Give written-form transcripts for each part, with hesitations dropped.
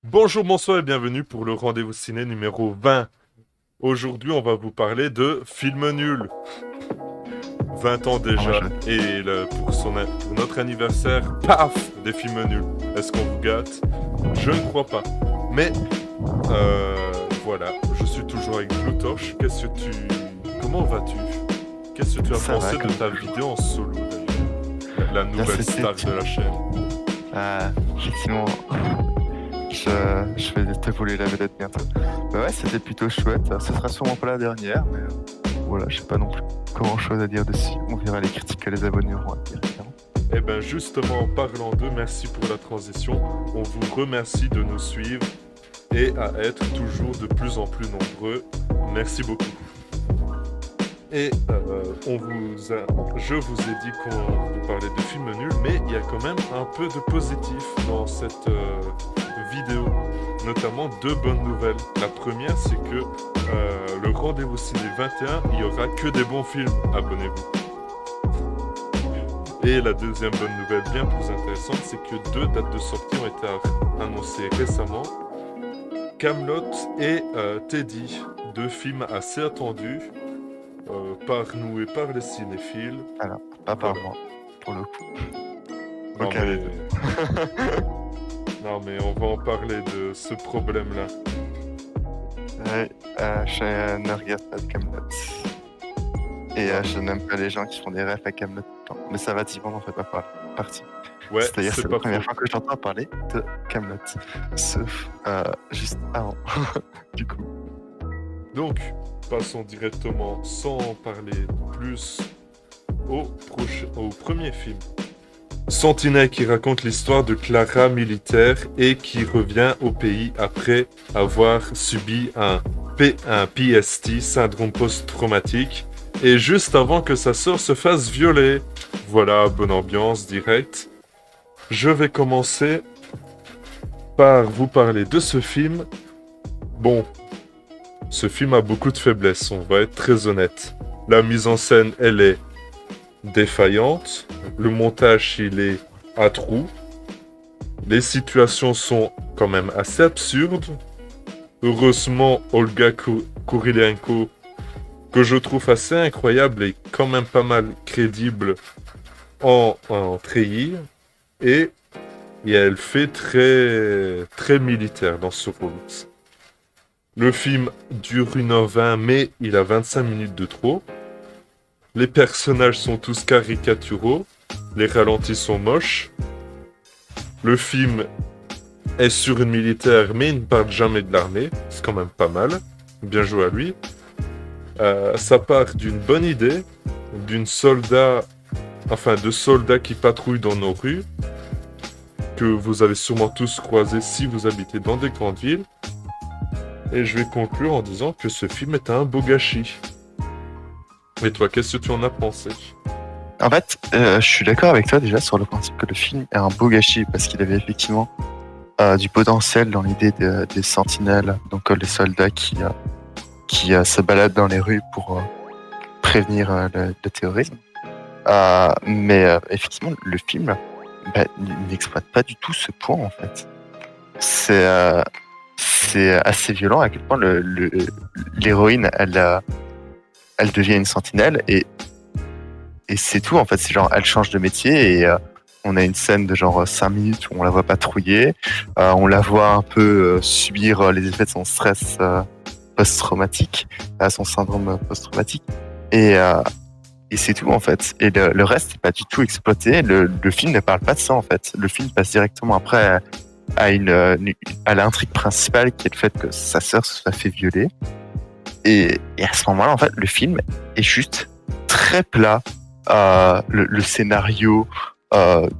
Bonjour, bonsoir et bienvenue pour le rendez-vous ciné numéro 20. Aujourd'hui, on va vous parler de films nuls. 20 ans Ah, déjà. Et pour notre anniversaire, paf, des films nuls. Est-ce qu'on vous gâte? Je ne crois pas. Mais, voilà, je suis toujours avec Bluetorch. Comment vas-tu? Qu'est-ce que tu as ça va pensé de comme ta toujours. vidéo en solo d'ailleurs? La Bien, nouvelle c'était star de la chaîne. effectivement, je vais te voler la vedette bientôt. Bah ouais, c'était plutôt chouette. Ce sera sûrement pas la dernière, mais voilà, je sais pas non plus grand chose à dire dessus. On verra les critiques que les abonnés auront à dire, évidemment. Eh bien, justement, en parlant d'eux, merci pour la transition. On vous remercie de nous suivre et à être toujours de plus en plus nombreux. Merci beaucoup. Et je vous ai dit qu'on vous parlait de films nuls, mais il y a quand même un peu de positif dans cette vidéo, notamment deux bonnes nouvelles. La première, c'est que le rendez-vous ciné 21, il y aura que des bons films. Abonnez-vous. Et la deuxième bonne nouvelle, bien plus intéressante, c'est que deux dates de sortie ont été annoncées récemment. Kaamelott et Teddy, deux films assez attendus par nous et par les cinéphiles. Alors, pas par Voilà. moi, pour le coup. Non Aucun des mais, deux. non mais on va en parler de ce problème-là. Ouais, je ne regarde pas de Kaamelott. Et Non. je n'aime pas les gens qui font des refs à Kaamelott tout le temps. Mais ça va, Divan n'en fait pas partie. Ouais, C'est-à-dire, c'est c'est la pas première faux. fois que j'entends parler de Kaamelott. Sauf juste avant. Du coup. Donc, passons directement, sans en parler plus, au premier film. Sentinelle qui raconte l'histoire de Clara militaire et qui revient au pays après avoir subi un PST, syndrome post-traumatique, et juste avant que sa sœur se fasse violer. Voilà, bonne ambiance, direct. Je vais commencer par vous parler de ce film. Bon, ce film a beaucoup de faiblesses, on va être très honnête. La mise en scène, elle est défaillante. Le montage, il est à trous. Les situations sont quand même assez absurdes. Heureusement, Olga Kurylenko, que je trouve assez incroyable et quand même pas mal crédible en treillis. Et elle fait très militaire dans ce rôle. Le film dure 1h20, mais il a 25 minutes de trop. Les personnages sont tous caricaturaux. Les ralentis sont moches. Le film est sur une militaire, mais il ne parle jamais de l'armée. C'est quand même pas mal. Bien joué à lui. Ça part d'une bonne idée, de soldats qui patrouillent dans nos rues, que vous avez sûrement tous croisé si vous habitez dans des grandes villes. Et je vais conclure en disant que ce film est un beau gâchis. Et toi, qu'est-ce que tu en as pensé? En fait, je suis d'accord avec toi déjà sur le principe que le film est un beau gâchis parce qu'il avait effectivement du potentiel dans l'idée des sentinelles, donc les soldats qui se baladent dans les rues pour prévenir le terrorisme. Mais effectivement, le film n'exploite pas du tout ce point en fait. C'est assez violent à quel point l'héroïne elle devient une sentinelle et c'est tout en fait. C'est genre elle change de métier et on a une scène de genre 5 minutes où on la voit patrouiller, on la voit un peu subir les effets de son stress post-traumatique, son syndrome post-traumatique et c'est tout en fait. Et le reste n'est pas du tout exploité. Le film ne parle pas de ça en fait. Le film passe directement après à l'intrigue principale qui est le fait que sa sœur se soit fait violer. Et à ce moment-là, en fait, le film est juste très plat. Le scénario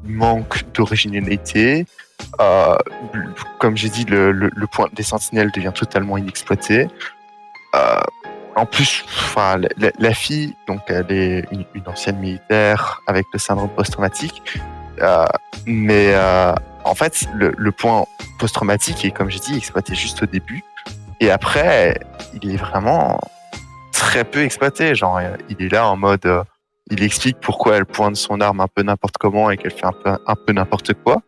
manque d'originalité. Euh, Comme j'ai dit, le point des sentinelles devient totalement inexploité. Euh, En plus, enfin, la fille, donc elle est une ancienne militaire avec le syndrome post-traumatique, euh, mais en fait, le point post-traumatique est, comme j'ai dit, exploité juste au début, et après, il est vraiment très peu exploité. Genre, il est là en mode, il explique pourquoi elle pointe son arme un peu n'importe comment et qu'elle fait un peu n'importe quoi.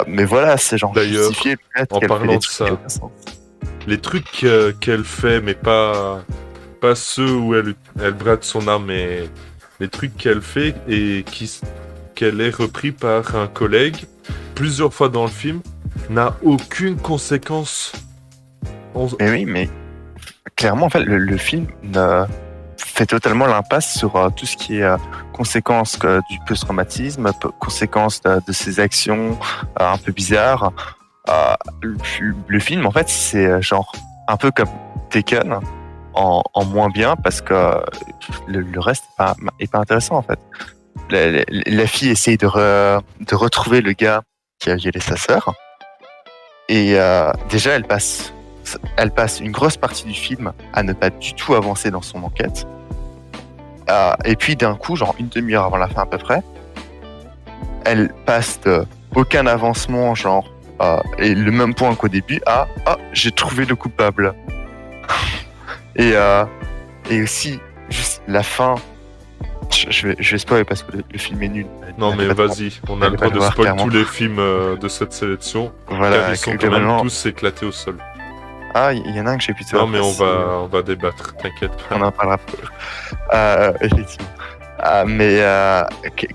Mais voilà, c'est genre D'ailleurs, justifié le fait en qu'elle fait parlant des de trucs ça, qui ont aucun sens. les trucs qu'elle fait, mais pas ceux où elle brade son arme, mais les trucs qu'elle fait et qu'elle est repris par un collègue plusieurs fois dans le film, n'a aucune conséquence. Mais oui, mais clairement, en fait, le film fait totalement l'impasse sur tout ce qui est conséquences du post-traumatisme, conséquences de ses actions un peu bizarres. Le film, en fait, c'est genre un peu comme Taken en moins bien parce que le reste est pas intéressant, en fait. La fille essaye de retrouver le gars qui a violé sa sœur. Et déjà, elle passe une grosse partie du film à ne pas du tout avancer dans son enquête. Et puis d'un coup, genre une demi-heure avant la fin à peu près, elle passe de aucun avancement, genre, et le même point qu'au début, à j'ai trouvé le coupable. Et aussi, juste la fin, je vais spoiler parce que le film est nul. Non mais vas-y, on a le droit de voir, spoiler clairement. tous les films de cette sélection, car Voilà, ils sont quand même globalement. tous éclatés au sol. Ah, il y en a un que j'ai plutôt Non mais apprécié. on va débattre, t'inquiète pas. On en parlera plus. Effectivement. Mais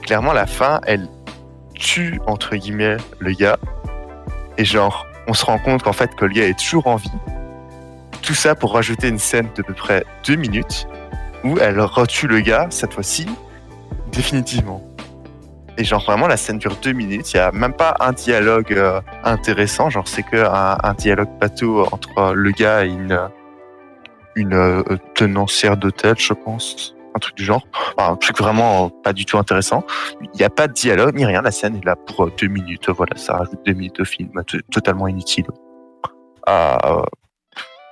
clairement, la fin, elle tue, entre guillemets, le gars. Et genre, on se rend compte qu'en fait, que le gars est toujours en vie. Tout ça pour rajouter une scène de peu près 2 minutes où elle retue le gars, cette fois-ci, définitivement. Et genre, vraiment, la scène dure 2 minutes. Il n'y a même pas un dialogue intéressant. Genre, c'est que un dialogue bateau entre le gars et une tenancière d'hôtel, je pense. Un truc du genre. Enfin, un truc vraiment pas du tout intéressant. Il n'y a pas de dialogue ni rien. La scène est là pour 2 minutes. Voilà, ça rajoute 2 minutes au film. Totalement inutile.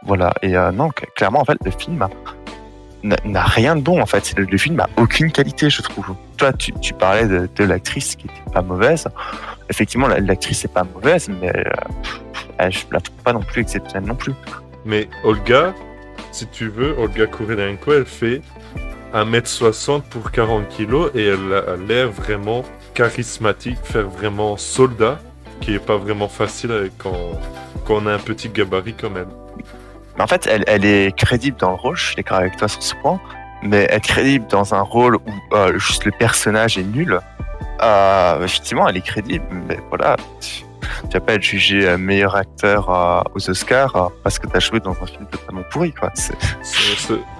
Voilà. Et non, clairement, en fait, le film n'a rien de bon, en fait. Le film a aucune qualité, je trouve. Toi, tu parlais de l'actrice qui était pas mauvaise. Effectivement, l'actrice est pas mauvaise, mais je la trouve pas non plus exceptionnelle non plus. Mais Olga, si tu veux, Olga Kurylenko, elle fait 1m60 pour 40 kilos et elle a l'air vraiment charismatique, faire vraiment soldat, qui est pas vraiment facile quand on a un petit gabarit comme elle. Mais en fait, elle est crédible dans le rôle, je suis d'accord avec toi sur ce point, mais être crédible dans un rôle où juste le personnage est nul, effectivement, elle est crédible, mais voilà, tu vas pas être jugé meilleur acteur aux Oscars parce que tu as joué dans un film totalement pourri, quoi.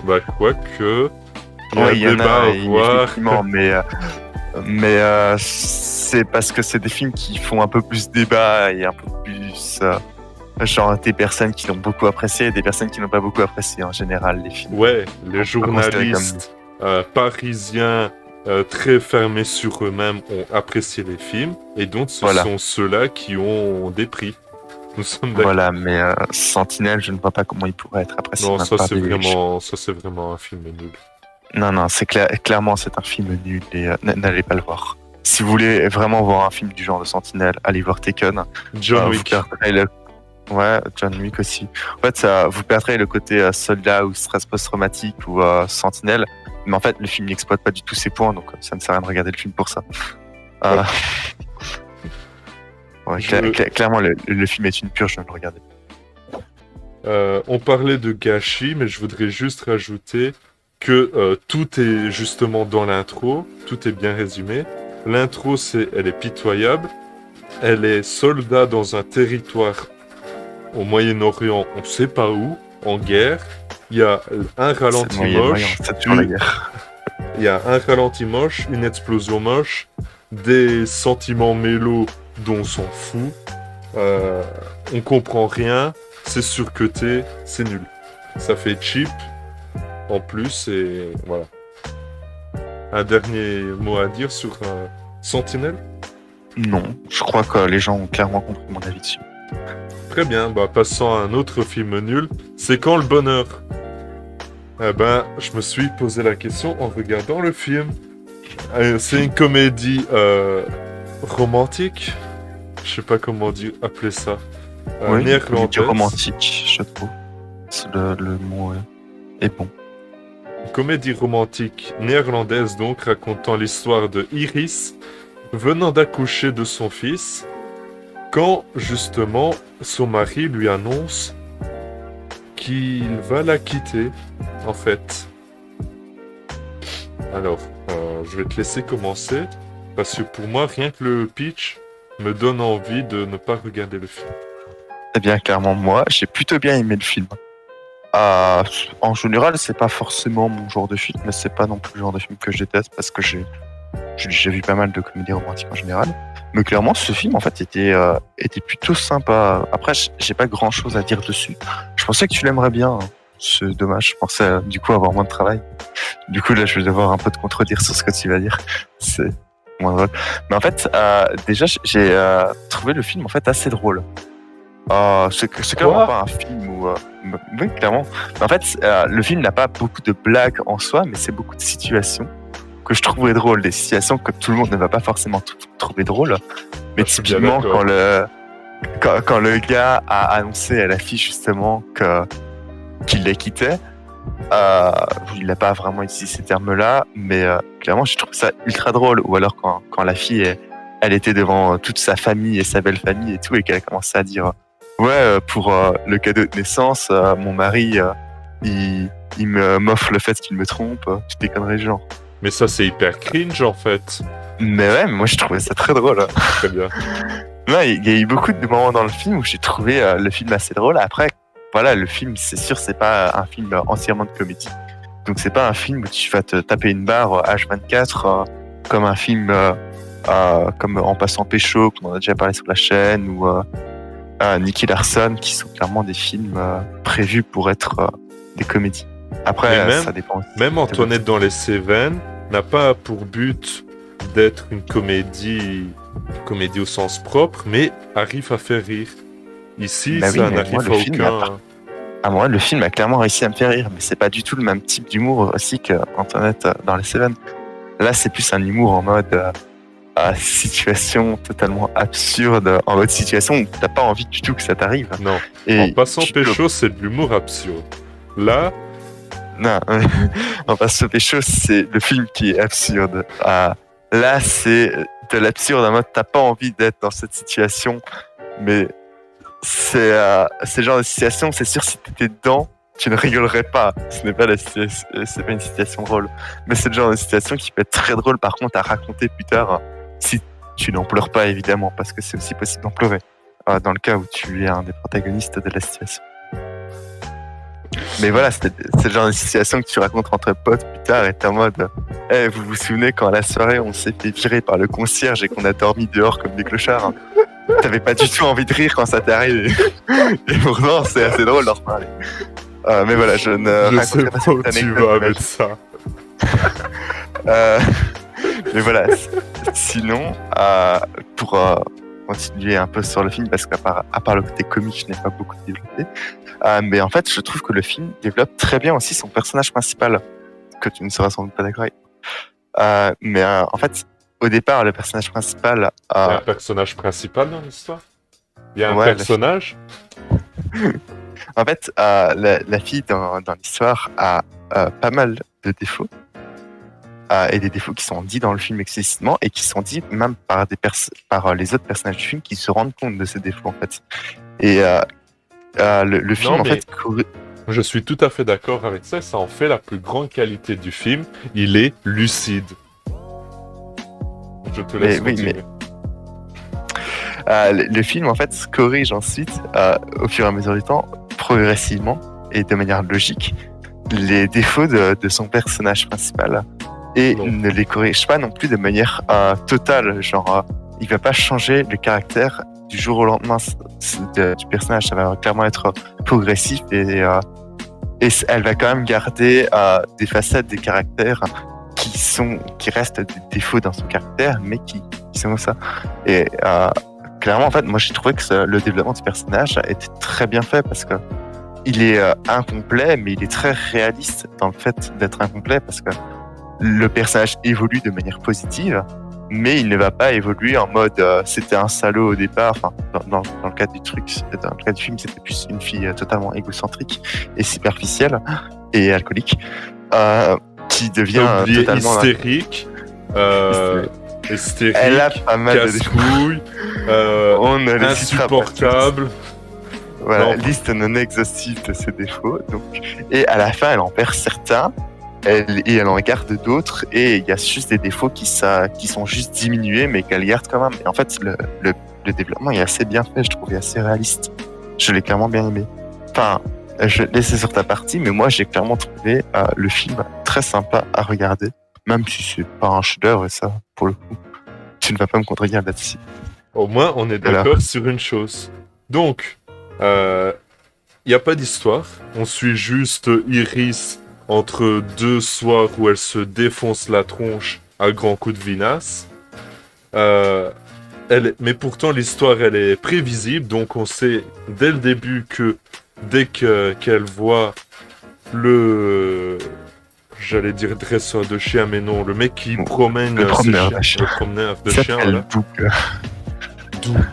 Bah, quoique, il y a Ouais, un il y en débat a, à voir. effectivement, mais c'est parce que c'est des films qui font un peu plus débat et un peu plus genre des personnes qui l'ont beaucoup apprécié et des personnes qui n'ont pas beaucoup apprécié en général les films. Ouais, les On peut considérer journalistes parisiens très fermés sur eux-mêmes ont apprécié les films et donc ce Voilà. sont ceux-là qui ont des prix. Nous sommes d'accord. Voilà, mais Sentinelle, je ne vois pas comment il pourrait être apprécié. Non, même ça par c'est des- vraiment un film nul. Non, c'est clairement c'est un film nul et n'allez pas le voir. Si vous voulez vraiment voir un film du genre de Sentinelle, allez voir Taken. John Vous Wick. perdrez Ouais, John Wick aussi. En fait, vous perdrez le côté soldat ou stress post-traumatique ou Sentinelle. Mais en fait, le film n'exploite pas du tout ses points, donc ça ne sert à rien de regarder le film pour ça. Ouais, clairement, le film est une purge, je viens de le regarder. On parlait de gâchis, mais je voudrais juste rajouter que tout est justement dans l'intro, tout est bien résumé. L'intro, elle est pitoyable. Elle est soldat dans un territoire au Moyen-Orient, on ne sait pas où, en guerre. Il y a un ralenti moche. C'est toujours la guerre. Il y a un ralenti moche, une explosion moche, des sentiments mélos dont on s'en fout. On comprend rien, c'est surcuté, c'est nul. Ça fait cheap en plus et voilà. Un dernier mot à dire sur Sentinelle? Non, je crois que les gens ont clairement compris mon avis dessus. Très bien, bah passons à un autre film nul. C'est quand le bonheur? Eh ben, je me suis posé la question en regardant le film. C'est une comédie romantique. Je sais pas comment appeler ça. Oui, Néerlandaise. romantique, je trouve. Le mot est bon. Une comédie romantique néerlandaise donc racontant l'histoire de Iris venant d'accoucher de son fils. quand justement son mari lui annonce qu'il va la quitter, en fait. Alors, je vais te laisser commencer, parce que pour moi, rien que le pitch me donne envie de ne pas regarder le film. Eh bien, clairement, moi, j'ai plutôt bien aimé le film. En général, c'est pas forcément mon genre de film, mais c'est pas non plus le genre de film que je déteste parce que j'ai déjà vu pas mal de comédies romantiques en général. Mais clairement, ce film, en fait, était plutôt sympa. Après, j'ai pas grand chose à dire dessus. Je pensais que tu l'aimerais bien, hein. C'est dommage. Je pensais, du coup, avoir moins de travail. Du coup, là, je vais devoir un peu te contredire sur ce que tu vas dire. C'est moins drôle. Mais en fait, déjà, j'ai trouvé le film, en fait, assez drôle. C'est clairement pas un film où... oui, clairement. En fait, le film n'a pas beaucoup de blagues en soi, mais c'est beaucoup de situations que je trouvais drôles. Des situations que tout le monde ne va pas forcément trouver drôles. Mais typiquement, quand le gars a annoncé à la fille, justement, qu'il la quittait, il n'a pas vraiment utilisé ces termes-là, mais clairement, je trouve ça ultra drôle. Ou alors quand la fille, elle était devant toute sa famille et sa belle famille et tout, et qu'elle a commencé à dire... Ouais, pour le cadeau de naissance, mon mari, il m'offre le fait qu'il me trompe, toutes des conneries genre. Mais ça, c'est hyper cringe, en fait. Mais ouais, moi je trouvais ça très drôle. Très bien. Ouais, il y a eu beaucoup de moments dans le film où j'ai trouvé le film assez drôle. Après, voilà, le film, c'est sûr, c'est pas un film entièrement de comédie. Donc c'est pas un film où tu vas te taper une barre H24 comme un film comme En passant pécho, qu'on en a déjà parlé sur la chaîne, ou Nicky Larson, qui sont clairement des films prévus pour être des comédies. Après, ça dépend. Même Antoinette dans les Cévennes n'a pas pour but d'être une comédie au sens propre, mais arrive à faire rire. Ici, ça n'arrive à aucun... Moi, le film a clairement réussi à me faire rire, mais c'est pas du tout le même type d'humour aussi qu'Antoinette dans les Cévennes. Là, c'est plus un humour en mode... situation totalement absurde, en mode situation où t'as pas envie du tout que ça t'arrive. Non. En passant pécho, c'est de l'humour absurde. Là... Non. En passant pécho, c'est le film qui est absurde. Là, c'est de l'absurde en mode t'as pas envie d'être dans cette situation, mais c'est le genre de situation, c'est sûr, si t'étais dedans, tu ne rigolerais pas. Ce n'est pas c'est pas une situation drôle. Mais c'est le genre de situation qui peut être très drôle, par contre, à raconter plus tard, si tu n'en pleures pas, évidemment, parce que c'est aussi possible d'en pleurer, dans le cas où tu es un des protagonistes de la situation. Mais voilà, c'est le genre de situation que tu racontes entre potes plus tard, et t'es en mode hey, vous vous souvenez quand à la soirée, on s'est fait virer par le concierge et qu'on a dormi dehors comme des clochards, hein. T'avais pas du tout envie de rire quand ça t'est arrivé. Et pourtant, c'est assez drôle d'en reparler. Mais voilà, je ne sais pas où tu vas avec ça. Mais voilà, sinon, pour continuer un peu sur le film, parce qu'à part le côté comique, je n'ai pas beaucoup développé, mais en fait, je trouve que le film développe très bien aussi son personnage principal, que tu ne seras sans doute pas d'accord avec. Mais en fait, au départ, le personnage principal... Il y a un personnage principal dans l'histoire ? Il y a un personnage ? En fait, la fille dans l'histoire a pas mal de défauts, et des défauts qui sont dits dans le film explicitement et qui sont dits même par les autres personnages du film qui se rendent compte de ces défauts en fait. Et le film en fait... Je suis tout à fait d'accord avec ça, ça en fait la plus grande qualité du film, il est lucide. Je te laisse continuer. Le film en fait se corrige ensuite au fur et à mesure du temps, progressivement et de manière logique, les défauts de son personnage principal, et ne les corrige pas non plus de manière totale, genre il va pas changer le caractère du jour au lendemain du personnage, ça va clairement être progressif, et elle va quand même garder des facettes des caractères qui restent des défauts dans son caractère, mais qui sont ça. Et clairement, en fait, moi j'ai trouvé que le développement du personnage a été très bien fait, parce que il est incomplet, mais il est très réaliste dans le fait d'être incomplet, parce que le personnage évolue de manière positive, mais il ne va pas évoluer en mode c'était un salaud au départ. Enfin, dans le cas du film, c'était plus une fille totalement égocentrique et superficielle et alcoolique, qui devient totalement hystérique. hystérique, Elle a pas mal de défauts. casse-couille, On ne les citera pas tous. insupportable. Voilà, Non. liste non exhaustive de ses défauts. Donc, et à la fin, elle en perd certains, et elle en garde d'autres, et il y a juste des défauts qui sont juste diminués, mais qu'elle garde quand même. Et en fait, le développement est assez bien fait, je trouve, et assez réaliste. Je l'ai clairement bien aimé. Enfin, je vais te laisser sur ta partie, mais moi, j'ai clairement trouvé le film très sympa à regarder, même si c'est pas un chef-d'œuvre, et ça, pour le coup, tu ne vas pas me contredire là-dessus. Au moins, on est d'accord sur une chose. Donc, il n'y a pas d'histoire. On suit juste Iris entre deux soirs où elle se défonce la tronche à grands coups de vinasse. Mais pourtant, l'histoire, elle est prévisible. Donc, on sait dès le début que qu'elle voit le... J'allais dire dresseur de chien, mais non, le mec qui promène le promeneur ses de chien. le promeneur de Ça chien, s'appelle voilà. Doug. Doug.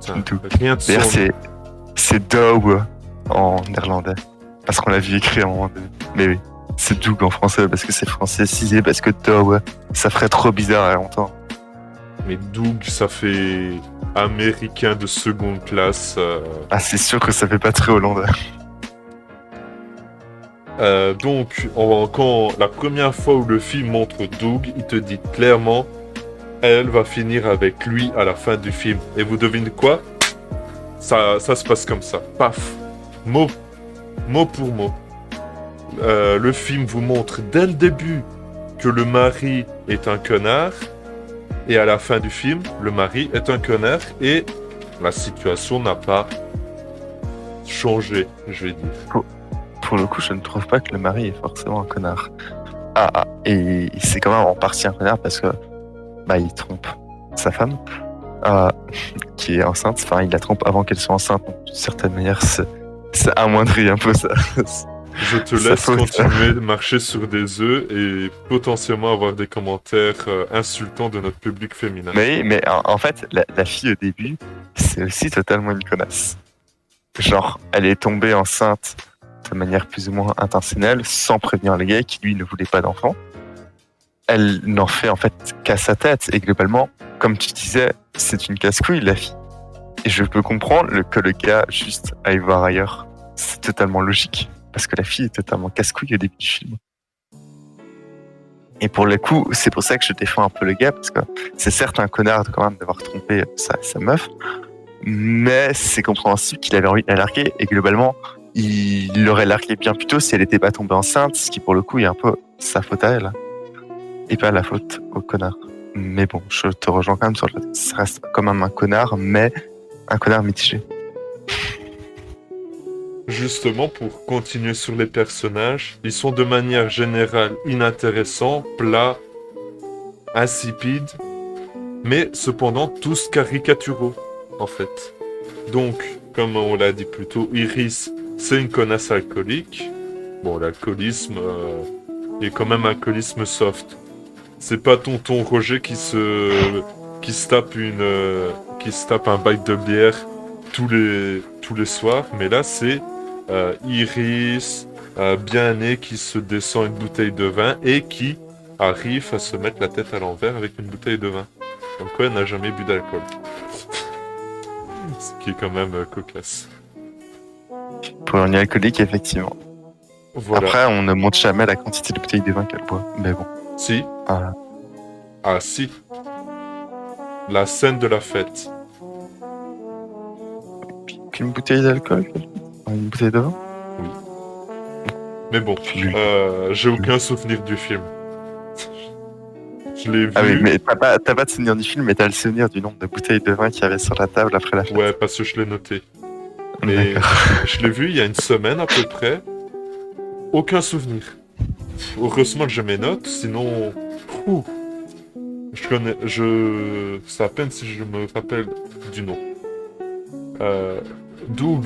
Putain, Doug. rien de D'ailleurs, son... c'est Doug en néerlandais. Parce qu'on l'a vu écrit en moment donné. Mais oui, c'est Doug en français parce que c'est françaisisé, parce que Doug, ça ferait trop bizarre à entendre. Mais Doug, ça fait américain de seconde classe. Ah, c'est sûr que ça fait pas très hollandais. Donc, quand la première fois où le film montre Doug, il te dit clairement, elle va finir avec lui à la fin du film. Et vous devinez quoi? Ça se passe comme ça. Paf. Mot pour mot. Le film vous montre dès le début que le mari est un connard. Et à la fin du film, le mari est un connard. Et la situation n'a pas changé, je vais dire. Pour le coup, je ne trouve pas que le mari est forcément un connard. Et c'est quand même en partie un connard parce que il trompe sa femme, qui est enceinte. Enfin, il la trompe avant qu'elle soit enceinte. Donc, d'une certaine manière, ça amoindrit un peu ça. Je te laisse continuer de marcher sur des œufs et potentiellement avoir des commentaires insultants de notre public féminin. Mais en fait, la fille au début, c'est aussi totalement une connasse. Genre, elle est tombée enceinte de manière plus ou moins intentionnelle, sans prévenir le gars qui, lui, ne voulait pas d'enfant. Elle n'en fait en fait qu'à sa tête. Et globalement, comme tu disais, c'est une casse-couille, la fille. Et je peux comprendre que le gars juste aille voir ailleurs. C'est totalement logique. Parce que la fille est totalement casse-couille au début du film. Et pour le coup, c'est pour ça que je défends un peu le gars, parce que c'est certes un connard quand même d'avoir trompé sa meuf, mais c'est compréhensible qu'il avait envie de la larguer, et globalement, il l'aurait largué bien plus tôt si elle n'était pas tombée enceinte, ce qui pour le coup est un peu sa faute à elle, et pas la faute au connard. Mais bon, je te rejoins quand même sur le... Ça reste quand même un connard, mais un connard mitigé. Justement, pour continuer sur les personnages, ils sont de manière générale inintéressants, plats, insipides, mais cependant tous caricaturaux, en fait. Donc, comme on l'a dit plus tôt, Iris, c'est une connasse alcoolique. Bon, l'alcoolisme est quand même un alcoolisme soft. C'est pas tonton Roger qui se tape un bite de bière tous les soirs, mais là c'est Iris, bien née, qui se descend une bouteille de vin et qui arrive à se mettre la tête à l'envers avec une bouteille de vin. Donc quoi, elle n'a jamais bu d'alcool. Ce qui est quand même cocasse. Pour une alcoolique, effectivement. Voilà. Après, on ne montre jamais la quantité de bouteilles de vin qu'elle boit, mais bon. Si. Ah si. La scène de la fête. Qu'une bouteille d'alcool? Une bouteille de vin? Oui. Mais bon, j'ai aucun souvenir du film. Je l'ai vu. Ah oui, mais t'as pas de souvenir du film, mais t'as le souvenir du nombre de bouteilles de vin qu'il y avait sur la table après la fête. Ouais, parce que je l'ai noté. Mais je l'ai vu il y a une semaine à peu près. Aucun souvenir. Heureusement que j'ai mes notes, sinon... C'est à peine si je me rappelle du nom. Doug,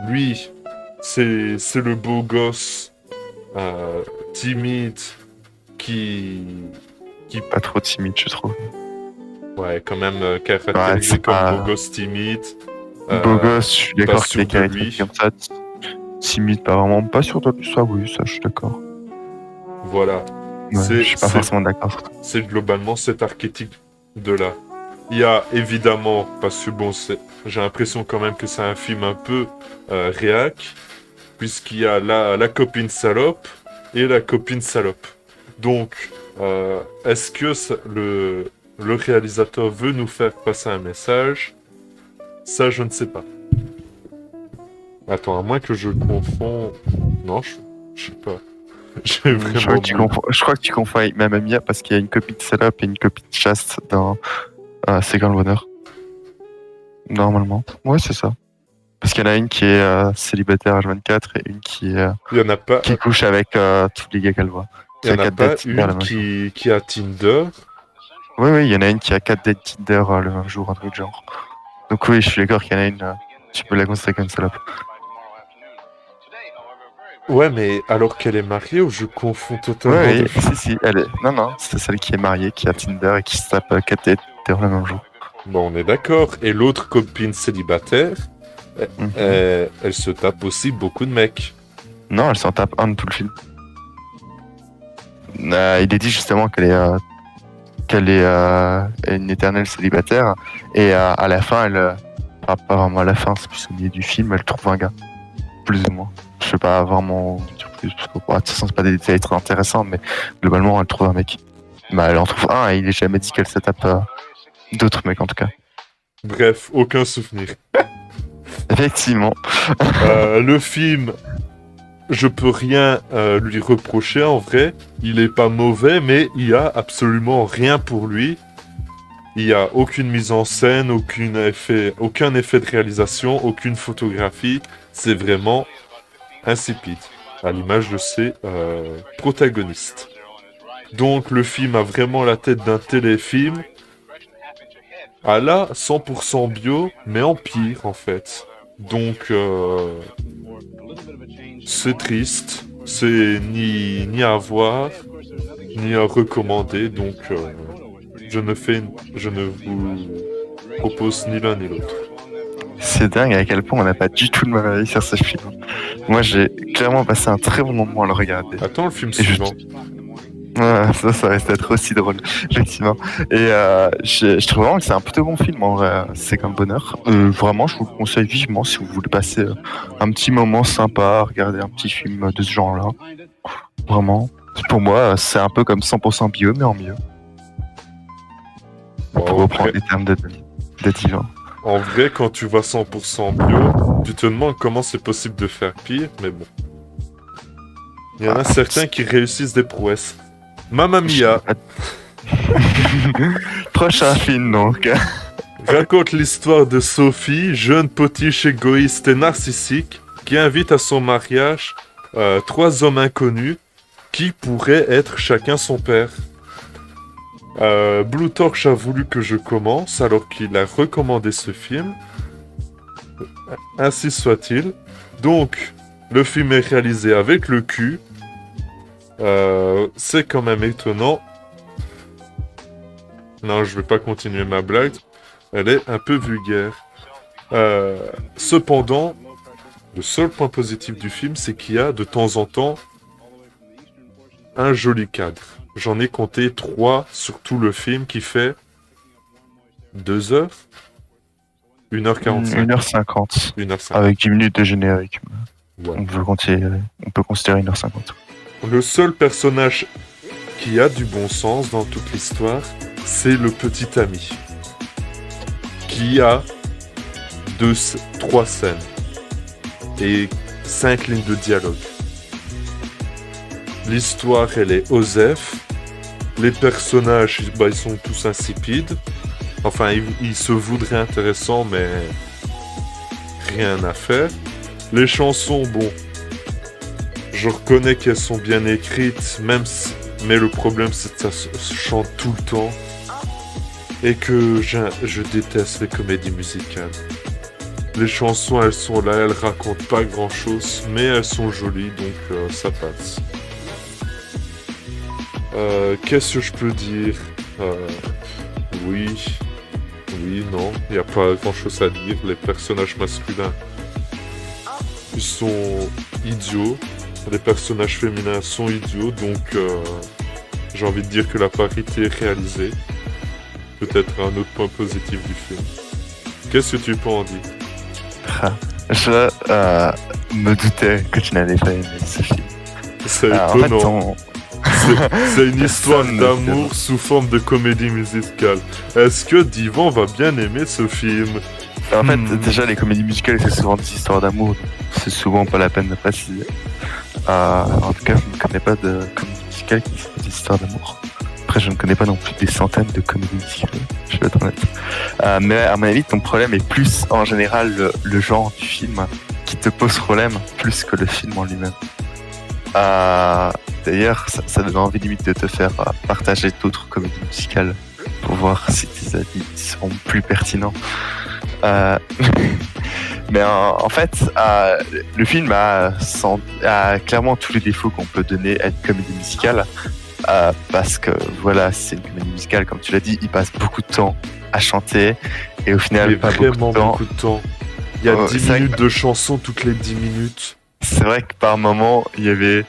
lui, c'est le beau gosse timide qui... Pas trop timide, je trouve. Ouais, quand même caractérisé comme beau gosse timide. Beau gosse, je suis d'accord qu'il est caractérisé comme ça. Timide, pas vraiment. Pas sûr de lui, ça, oui, ça, je suis d'accord. Voilà. Je suis pas forcément d'accord. C'est globalement cet archétype de là. Il y a évidemment, parce que bon, j'ai l'impression quand même que c'est un film un peu réac, puisqu'il y a la copine salope et la copine salope. Donc, est-ce que le réalisateur veut nous faire passer un message? Ça, je ne sais pas. Attends, à moins que je confonds... Non, je sais pas. J'ai vraiment... Je crois que tu confonds avec Mamma Mia parce qu'il y a une copine salope et une copine chaste dans C'est quand le bonheur. Normalement. Ouais, c'est ça. Parce qu'il y en a une qui est célibataire H24 et une qui, Il y en a pas... qui couche avec tous les gars qu'elle voit. Il y en a pas une qui a Tinder. Oui, il y en a une qui a 4 dates Tinder le même jour, un truc de genre. Donc oui, je suis d'accord qu'il y en a une, tu peux la considérer comme une salope. Ouais, mais alors qu'elle est mariée ou je confonds totalement Ouais, si, elle est... Non, c'est celle qui est mariée, qui a Tinder et qui se tape 4 dates Tinder le même jour. Bon, on est d'accord. Et l'autre copine célibataire, elle se tape aussi beaucoup de mecs. Non, elle s'en tape un de tout le film. Il est dit justement qu'elle est une éternelle célibataire et à la fin, pas vraiment à la fin, c'est plus au milieu du film, elle trouve un gars, plus ou moins. Je sais pas vraiment dire plus, parce que de toute façon, c'est pas des détails très intéressants, mais globalement, elle trouve un mec. Bah, elle en trouve un et il est jamais dit qu'elle se tape d'autres mecs en tout cas. Bref, aucun souvenir. Effectivement. Le film, je peux rien lui reprocher en vrai. Il est pas mauvais, mais il y a absolument rien pour lui. Il y a aucune mise en scène, aucun effet de réalisation, aucune photographie. C'est vraiment insipide, à l'image de ses protagonistes. Donc le film a vraiment la tête d'un téléfilm à la 100% bio, mais en pire en fait. Donc c'est triste, c'est ni à voir, ni à recommander, donc je ne vous propose ni l'un ni l'autre. C'est dingue à quel point on n'a pas du tout le même avis sur ce film. Moi, j'ai clairement passé un très bon moment à le regarder. Attends le film suivant. Ouais, ça risque d'être aussi drôle, effectivement. Et je trouve vraiment que c'est un plutôt bon film, en vrai. C'est comme bonheur. Vraiment, je vous le conseille vivement si vous voulez passer un petit moment sympa, regarder un petit film de ce genre-là. Vraiment. Pour moi, c'est un peu comme 100% bio, mais en mieux. Pour reprendre les termes de Divan. En vrai, quand tu vois 100% bio, tu te demandes comment c'est possible de faire pire, mais bon. Il y en a certains qui réussissent des prouesses. Mamma Mia. Prochain film, donc. Raconte l'histoire de Sophie, jeune potiche égoïste et narcissique, qui invite à son mariage 3 hommes inconnus qui pourraient être chacun son père. Blue Torch a voulu que je commence alors qu'il a recommandé ce film. Ainsi soit-il. Donc, le film est réalisé avec le cul. C'est quand même étonnant. Non, je vais pas continuer ma blague. Elle est un peu vulgaire. Cependant, le seul point positif du film, c'est qu'il y a de temps en temps un joli cadre. J'en ai compté 3 sur tout le film qui fait 2 heures 1h45. 1h50. 1h50. Avec 10 minutes de générique. Ouais. On peut considérer 1h50. Le seul personnage qui a du bon sens dans toute l'histoire, c'est le petit ami. Qui a 3 scènes. Et 5 lignes de dialogue. L'histoire, elle est osef. Les personnages, ils sont tous insipides. Enfin, ils se voudraient intéressants, mais rien à faire. Les chansons, bon, je reconnais qu'elles sont bien écrites, mais le problème, c'est que ça se chante tout le temps. Et que je déteste les comédies musicales. Les chansons, elles sont là, elles racontent pas grand-chose, mais elles sont jolies, donc ça passe. Qu'est-ce que je peux dire? Oui, non, il n'y a pas grand-chose à dire. Les personnages masculins, ils sont idiots. Les personnages féminins sont idiots, donc J'ai envie de dire que la parité est réalisée. Peut-être un autre point positif du film. Qu'est-ce que tu peux en dire? Je me doutais que tu n'allais pas aimer ce film. C'est En fait, étonnant. C'est une histoire Personne d'amour sous forme de comédie musicale. Est-ce que Divan va bien aimer ce film? en fait, déjà, les comédies musicales, c'est souvent des histoires d'amour. C'est souvent pas la peine de préciser. En tout cas, je ne connais pas de comédie musicale qui sont des histoires d'amour. Après, je ne connais pas non plus des centaines de comédies musicales. Je vais être honnête. Mais à mon avis, ton problème est plus en général le genre du film qui te pose problème plus que le film en lui-même. D'ailleurs, ça donne envie limite de te faire partager d'autres comédies musicales pour voir si tes avis seront plus pertinents. Mais en fait, le film a clairement tous les défauts qu'on peut donner à une comédie musicale. Parce que voilà, c'est une comédie musicale, comme tu l'as dit, il passe beaucoup de temps à chanter et au final, Mais pas vraiment beaucoup de temps. Il y a 10 c'est vrai minutes de chansons toutes les 10 minutes. C'est vrai que par moment, il y avait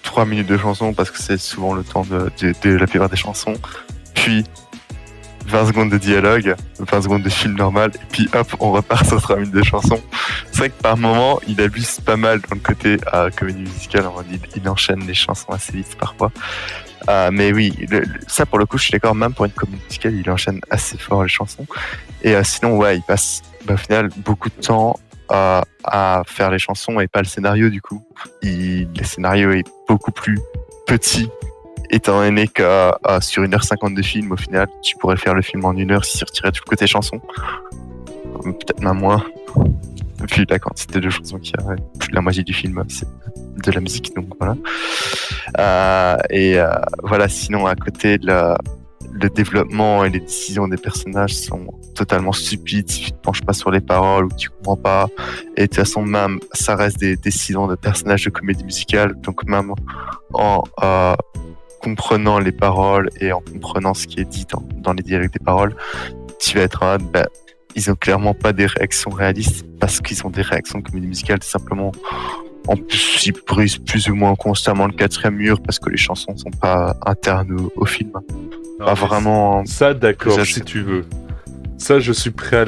3 minutes de chansons parce que c'est souvent le temps de la plupart des chansons. Puis 20 secondes de dialogue, 20 secondes de film normal, et puis hop, on repart sur 3 minutes de chansons. C'est vrai que par moment, il abuse pas mal dans le côté comédie musicale, il enchaîne les chansons assez vite parfois. Mais oui, ça pour le coup, je suis d'accord, même pour une comédie musicale, il enchaîne assez fort les chansons. Et sinon, ouais, il passe au final beaucoup de temps à faire les chansons et pas le scénario du coup. Le scénario est beaucoup plus petit, étant donné que sur 1h50 de film, au final, tu pourrais faire le film en 1 heure si tu retirais tout le côté chanson. Peut-être même moins. Vu la quantité de chansons qu'il y a, plus de la moitié du film, c'est de la musique, donc voilà. Voilà, sinon à côté, le développement et les décisions des personnages sont totalement stupides si tu te penches pas sur les paroles ou tu comprends pas. Et de toute façon, même, ça reste des décisions de personnages de comédie musicale, donc même en comprenant les paroles et en comprenant ce qui est dit dans les dialogues des paroles, tu vas être en mode, ils ont clairement pas des réactions réalistes parce qu'ils ont des réactions de comédie musicale, tout simplement. En plus, ils brisent plus ou moins constamment le 4e mur parce que les chansons sont pas internes au film. Pas vraiment. Ça, d'accord, si tu veux. Ça, je suis prêt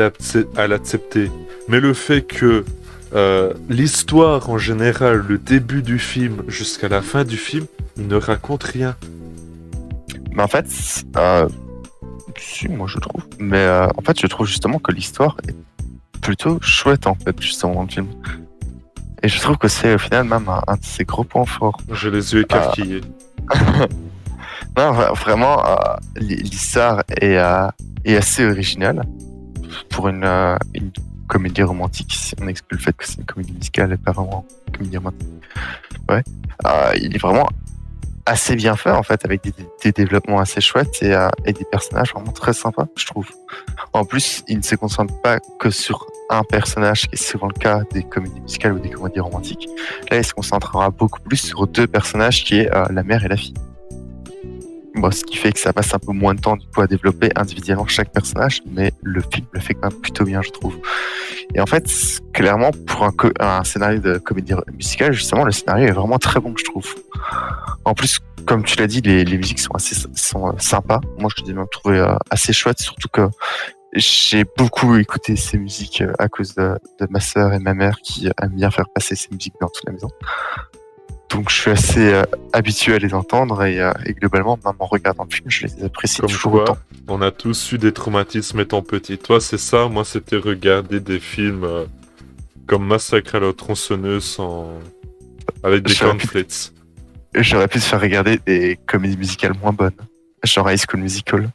à l'accepter. Mais le fait que l'histoire en général, le début du film jusqu'à la fin du film, il ne raconte rien. Mais en fait, si, moi je trouve. Mais en fait, je trouve justement que l'histoire est plutôt chouette en fait, justement, dans le film. Et je trouve que c'est au final même un de ses gros points forts. J'ai les yeux écarquillés. Non, vraiment, l'histoire est assez originale pour une comédie romantique, si on exclut le fait que c'est une comédie musicale et pas vraiment une comédie romantique. Ouais. Il est vraiment assez bien fait, en fait, avec des développements assez chouettes et des personnages vraiment très sympas, je trouve. En plus, il ne se concentre pas que sur un personnage, qui est souvent le cas des comédies musicales ou des comédies romantiques. Là, il se concentrera beaucoup plus sur 2 personnages, qui est la mère et la fille. Bon, ce qui fait que ça passe un peu moins de temps du coup à développer individuellement chaque personnage, mais le film le fait quand même plutôt bien, je trouve. Et en fait, clairement, pour un scénario de comédie musicale, justement, le scénario est vraiment très bon, je trouve. En plus, comme tu l'as dit, les musiques sont sympas. Moi, je les ai même trouvées assez chouettes, surtout que j'ai beaucoup écouté ces musiques à cause de ma sœur et ma mère qui aiment bien faire passer ces musiques dans toute la maison. Donc je suis assez habitué à les entendre et globalement, même en regardant le film, je les apprécie Comme toujours quoi, autant. on a tous eu des traumatismes étant petits. Toi, c'est ça. Moi, c'était regarder des films comme Massacre à la tronçonneuse avec des cornflakes. J'aurais pu te faire regarder des comédies musicales moins bonnes, genre High School Musical.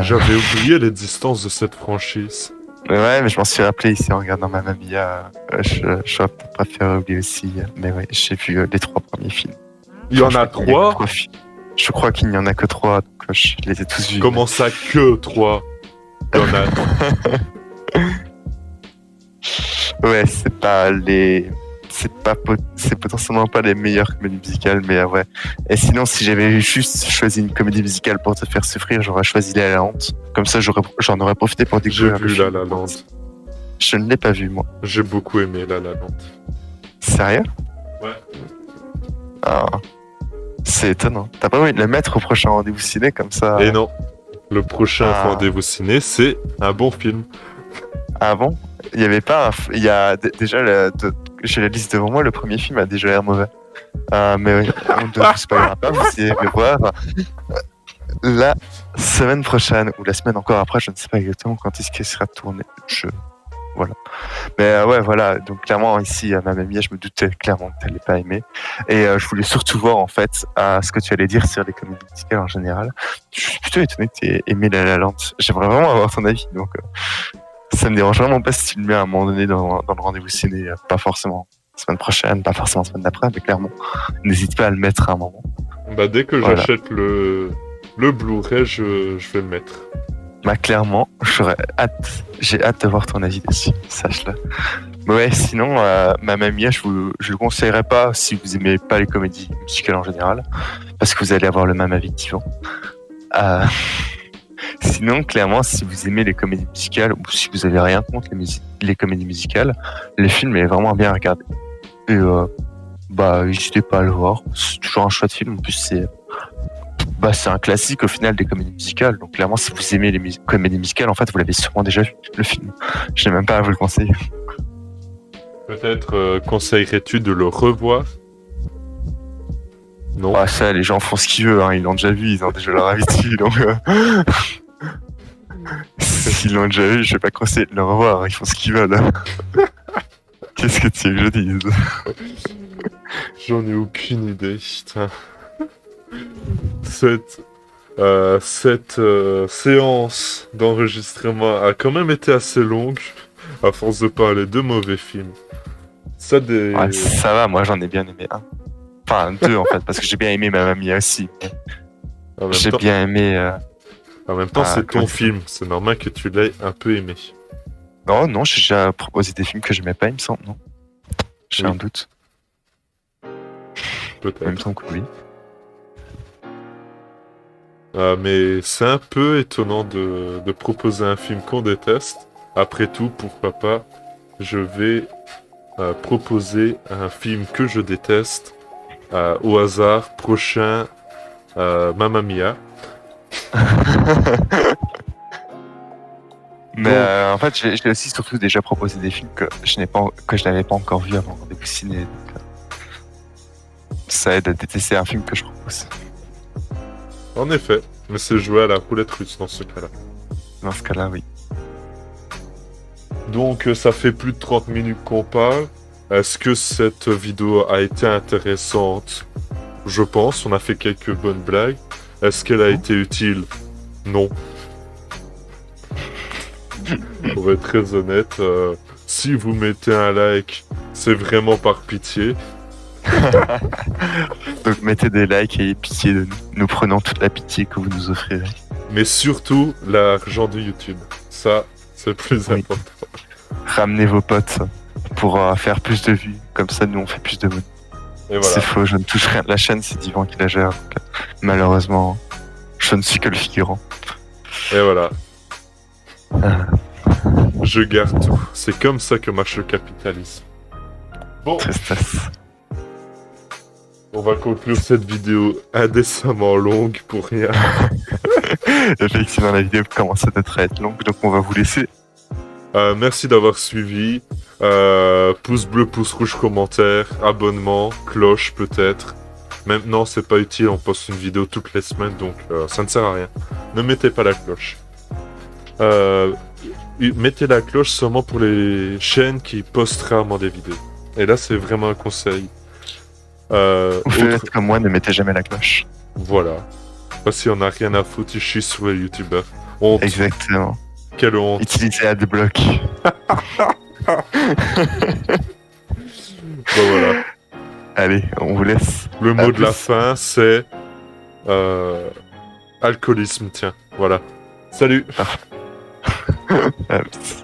J'avais oublié l'existence de cette franchise. Ouais, mais je m'en suis rappelé ici en regardant Mamma Mia. Je préfère oublier aussi, mais ouais, j'ai vu les 3 premiers films. Il y en a 3 ? Je crois qu'il n'y en a que 3, donc je les ai tous vus. Comment ça, que 3 ? Il y en a. Ouais, c'est potentiellement pas les meilleures comédies musicales, mais ouais. Et sinon, si j'avais juste choisi une comédie musicale pour te faire souffrir, j'aurais choisi La La Land. Comme ça, j'en aurais profité pour découvrir. J'ai vu La La Land. Je ne l'ai pas vu, moi. J'ai beaucoup aimé La La Land. Sérieux ? Ouais. C'est étonnant. T'as pas envie de le mettre au prochain rendez-vous ciné comme ça? Et non, le prochain Ah. rendez-vous ciné, c'est un bon film. Ah bon? Il y avait pas il y a déjà j'ai la liste devant moi, le premier film a déjà l'air mauvais. Mais oui, on ne vous spoilera pas, vous allez le voir la semaine prochaine ou la semaine encore après, je ne sais pas exactement quand est-ce qu'il sera tourné. Voilà. Mais ouais, voilà. Donc clairement ici, à Mamma Mia, je me doutais clairement que tu n'allais pas aimer. Et je voulais surtout voir en fait ce que tu allais dire sur les comédies musicales en général. Je suis plutôt étonné que tu aies aimé La La Land. J'aimerais vraiment avoir ton avis. Donc ça me dérange vraiment pas si tu le mets à un moment donné dans le rendez-vous ciné. Pas forcément la semaine prochaine, pas forcément la semaine d'après, mais clairement, n'hésite pas à le mettre à un moment. Bah, dès que Voilà. j'achète le Blu-ray, je vais le mettre. Bah clairement, j'ai hâte de voir ton avis dessus, sache-le. Mais ouais, sinon, Mamma Mia, je le conseillerais pas si vous aimez pas les comédies musicales en général, parce que vous allez avoir le même avis qu'Yvan. Sinon, clairement, si vous aimez les comédies musicales, ou si vous avez rien contre les comédies musicales, le film est vraiment bien regardé. Et bah, n'hésitez pas à le voir, c'est toujours un chouette film, en plus c'est un classique au final des comédies musicales. Donc clairement, si vous aimez les comédies musicales, en fait, vous l'avez sûrement déjà vu, le film. Je n'ai même pas à vous le conseiller. Peut-être conseillerais-tu de le revoir? Non. Ah, ça, les gens font ce qu'ils veulent, hein. Ils l'ont déjà vu, ils ont déjà leur avis dessus. Donc, s'ils l'ont déjà vu, je vais pas conseiller de le revoir. Ils font ce qu'ils veulent. Qu'est-ce que tu veux que je dise? J'en ai aucune idée, putain. Cette séance d'enregistrement a quand même été assez longue, à force de parler de mauvais films. Ça Ouais, ça va, moi j'en ai bien aimé un. Enfin, deux en fait, parce que j'ai bien aimé Mamma Mia aussi. En même J'ai temps, bien aimé. c'est comment ton ça film, c'est normal que tu l'aies un peu aimé. Non, non, j'ai déjà proposé des films que j'aimais pas, il me semble, non? J'ai Oui. un doute. Peut-être. En même temps que oui. Mais c'est un peu étonnant de proposer un film qu'on déteste. Après tout, pourquoi pas, je vais proposer un film que je déteste au hasard prochain, Mamma Mia. Mais Donc- en fait, j'ai aussi surtout déjà proposé des films que je n'avais pas encore vu avant de ciné. Donc, ça aide à détester un film que je propose. En effet, mais c'est jouer à la roulette russe dans ce cas-là. Dans ce cas-là, oui. Donc ça fait plus de 30 minutes qu'on parle. Est-ce que cette vidéo a été intéressante? Je pense, on a fait quelques bonnes blagues. Est-ce qu'elle a été utile? Non. On va être très honnête. Si vous mettez un like, c'est vraiment par pitié. Donc mettez des likes et pitié de nous. Nous prenons toute la pitié que vous nous offrirez. Mais surtout, l'argent de YouTube. Ça, c'est le plus Oui. important. Ramenez vos potes pour faire plus de vues. Comme ça, nous, on fait plus de vues. Et voilà. C'est faux, je ne touche rien. La chaîne, c'est Divan qui la gère. Donc, malheureusement, je ne suis que le figurant. Et voilà. Je garde tout. C'est comme ça que marche le capitalisme. Bon, Tristesse. on va conclure cette vidéo indécemment longue pour rien. Effectivement, la vidéo commence à être longue, donc on va vous laisser. Merci d'avoir suivi. Pouce bleu, pouce rouge, commentaire, abonnement, cloche peut-être. Maintenant, c'est pas utile, on poste une vidéo toutes les semaines, donc ça ne sert à rien. Ne mettez pas la cloche. Mettez la cloche seulement pour les chaînes qui postent rarement des vidéos. Et là, c'est vraiment un conseil. Vous faites comme moi, ne mettez jamais la cloche. Voilà. Parce qu'il y en a rien à foutre, je suis sur les youtubeurs. Honte. Exactement. Quelle honte. Utilisez Adblock. Bon, voilà. Allez, on vous laisse. Le À mot de la plus. fin, c'est... alcoolisme, tiens. Voilà. Salut. À plus.